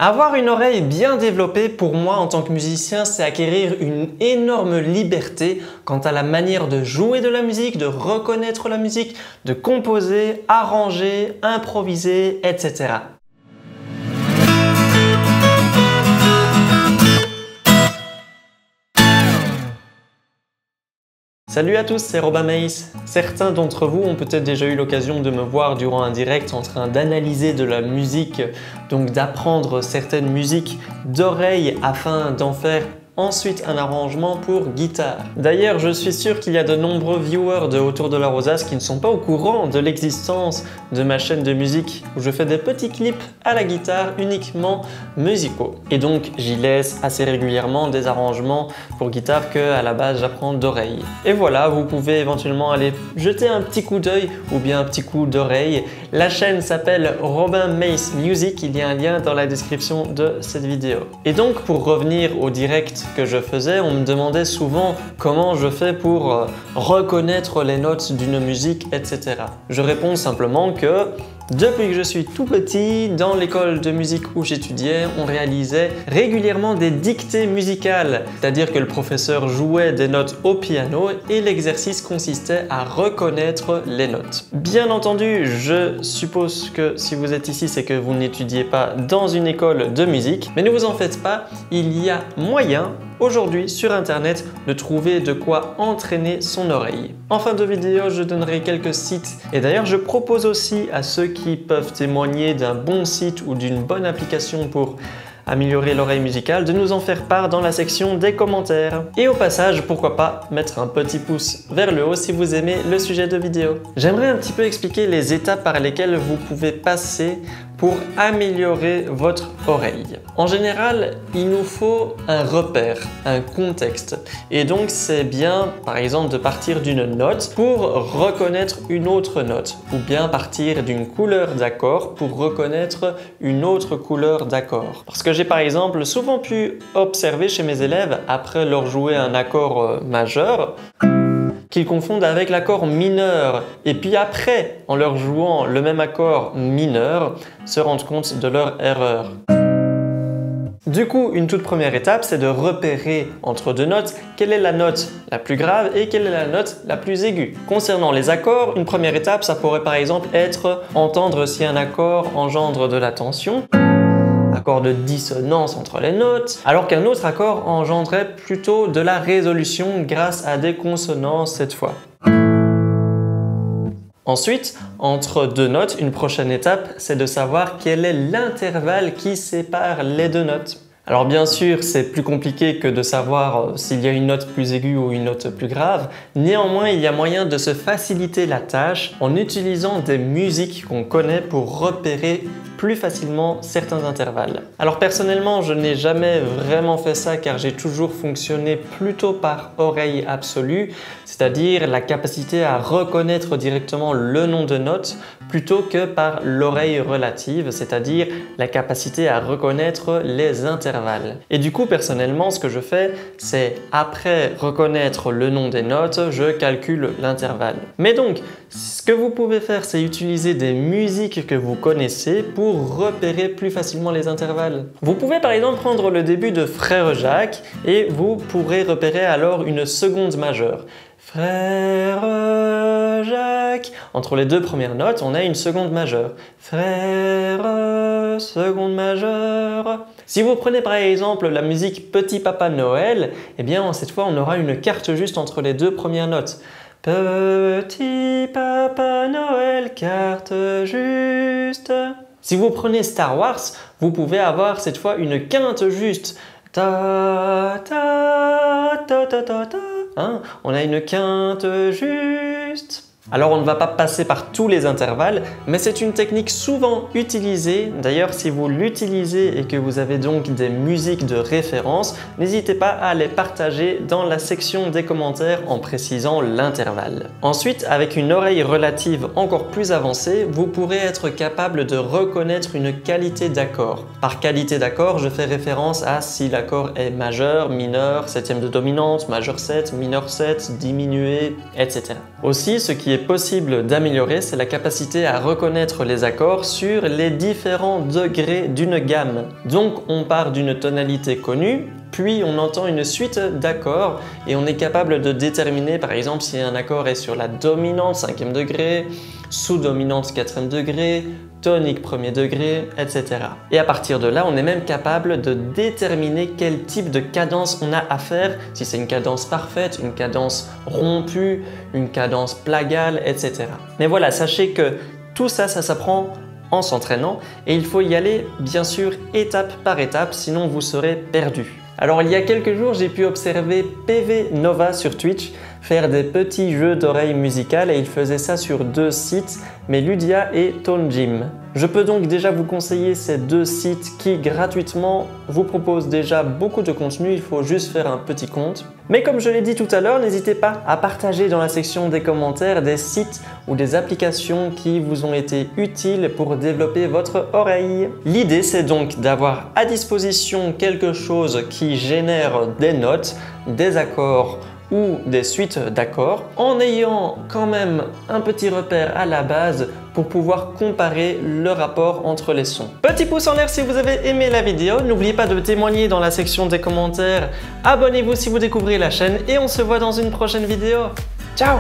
Avoir une oreille bien développée, pour moi en tant que musicien, c'est acquérir une énorme liberté quant à la manière de jouer de la musique, de reconnaître la musique, de composer, arranger, improviser, etc. Salut à tous, c'est Robin Maïs. Certains d'entre vous ont peut-être déjà eu l'occasion de me voir durant un direct en train d'analyser de la musique, donc d'apprendre certaines musiques d'oreille afin d'en faire ensuite un arrangement pour guitare. D'ailleurs, je suis sûr qu'il y a de nombreux viewers de Autour de la Rosace qui ne sont pas au courant de l'existence de ma chaîne de musique où je fais des petits clips à la guitare uniquement musicaux. Et donc, j'y laisse assez régulièrement des arrangements pour guitare que à la base j'apprends d'oreille. Et voilà, vous pouvez éventuellement aller jeter un petit coup d'œil ou bien un petit coup d'oreille. La chaîne s'appelle Robin Maïs Music, il y a un lien dans la description de cette vidéo. Et donc, pour revenir au direct que je faisais, on me demandait souvent comment je fais pour reconnaître les notes d'une musique, etc. Je réponds simplement que depuis que je suis tout petit, dans l'école de musique où j'étudiais, on réalisait régulièrement des dictées musicales, c'est-à-dire que le professeur jouait des notes au piano et l'exercice consistait à reconnaître les notes. Bien entendu, je suppose que si vous êtes ici, c'est que vous n'étudiez pas dans une école de musique, mais ne vous en faites pas, il y a moyen aujourd'hui sur internet de trouver de quoi entraîner son oreille. En fin de vidéo, je donnerai quelques sites et d'ailleurs je propose aussi à ceux qui peuvent témoigner d'un bon site ou d'une bonne application pour améliorer l'oreille musicale de nous en faire part dans la section des commentaires. Et au passage, pourquoi pas mettre un petit pouce vers le haut si vous aimez le sujet de vidéo. J'aimerais un petit peu expliquer les étapes par lesquelles vous pouvez passer pour améliorer votre oreille. En général, il nous faut un repère, un contexte. Et donc, c'est bien, par exemple, de partir d'une note pour reconnaître une autre note, ou bien partir d'une couleur d'accord pour reconnaître une autre couleur d'accord. Parce que j'ai par exemple souvent pu observer chez mes élèves, après leur jouer un accord majeur, qu'ils confondent avec l'accord mineur et puis après, en leur jouant le même accord mineur, se rendent compte de leur erreur. Du coup, une toute première étape, c'est de repérer entre deux notes quelle est la note la plus grave et quelle est la note la plus aiguë. Concernant les accords, une première étape, ça pourrait par exemple être entendre si un accord engendre de la tension, accord de dissonance entre les notes, alors qu'un autre accord engendrait plutôt de la résolution grâce à des consonances cette fois. Ensuite, entre deux notes, une prochaine étape, c'est de savoir quel est l'intervalle qui sépare les deux notes. Alors bien sûr, c'est plus compliqué que de savoir s'il y a une note plus aiguë ou une note plus grave. Néanmoins, il y a moyen de se faciliter la tâche en utilisant des musiques qu'on connaît pour repérer plus facilement certains intervalles. Alors personnellement, je n'ai jamais vraiment fait ça car j'ai toujours fonctionné plutôt par oreille absolue, c'est-à-dire la capacité à reconnaître directement le nom de note plutôt que par l'oreille relative, c'est-à-dire la capacité à reconnaître les intervalles. Et du coup, personnellement, ce que je fais, c'est après reconnaître le nom des notes, je calcule l'intervalle. Mais donc, ce que vous pouvez faire, c'est utiliser des musiques que vous connaissez pour repérer plus facilement les intervalles. Vous pouvez par exemple prendre le début de Frère Jacques et vous pourrez repérer alors une seconde majeure. Frère Jacques. Entre les deux premières notes, on a une seconde majeure. Frère, seconde majeure. Si vous prenez par exemple la musique Petit Papa Noël, eh bien cette fois on aura une quarte juste entre les deux premières notes. Petit Papa Noël, carte juste. Si vous prenez Star Wars, vous pouvez avoir cette fois une quinte juste. Ta ta ta ta ta ta. Hein? On a une quinte juste. Alors on ne va pas passer par tous les intervalles, mais c'est une technique souvent utilisée. D'ailleurs, si vous l'utilisez et que vous avez donc des musiques de référence, n'hésitez pas à les partager dans la section des commentaires en précisant l'intervalle. Ensuite, avec une oreille relative encore plus avancée, vous pourrez être capable de reconnaître une qualité d'accord. Par qualité d'accord, je fais référence à si l'accord est majeur, mineur, septième de dominante, majeur 7, mineur 7, diminué, etc. Aussi, ce qui est possible d'améliorer, c'est la capacité à reconnaître les accords sur les différents degrés d'une gamme. Donc on part d'une tonalité connue, puis on entend une suite d'accords et on est capable de déterminer par exemple si un accord est sur la dominante 5e degré, sous-dominante 4e degré, tonique 1er degré, etc. Et à partir de là, on est même capable de déterminer quel type de cadence on a à faire, si c'est une cadence parfaite, une cadence rompue, une cadence plagale, etc. Mais voilà, sachez que tout ça, ça s'apprend en s'entraînant et il faut y aller bien sûr étape par étape, sinon vous serez perdu. Alors il y a quelques jours, j'ai pu observer PV Nova sur Twitch faire des petits jeux d'oreilles musicales et il faisait ça sur 2 sites, Meludia et Tone Gym. Je peux donc déjà vous conseiller ces 2 sites qui gratuitement vous proposent déjà beaucoup de contenu, il faut juste faire un petit compte. Mais comme je l'ai dit tout à l'heure, n'hésitez pas à partager dans la section des commentaires des sites ou des applications qui vous ont été utiles pour développer votre oreille. L'idée c'est donc d'avoir à disposition quelque chose qui génère des notes, des accords ou des suites d'accords en ayant quand même un petit repère à la base pour pouvoir comparer le rapport entre les sons. Petit pouce en l'air si vous avez aimé la vidéo, n'oubliez pas de témoigner dans la section des commentaires, abonnez-vous si vous découvrez la chaîne et on se voit dans une prochaine vidéo. Ciao!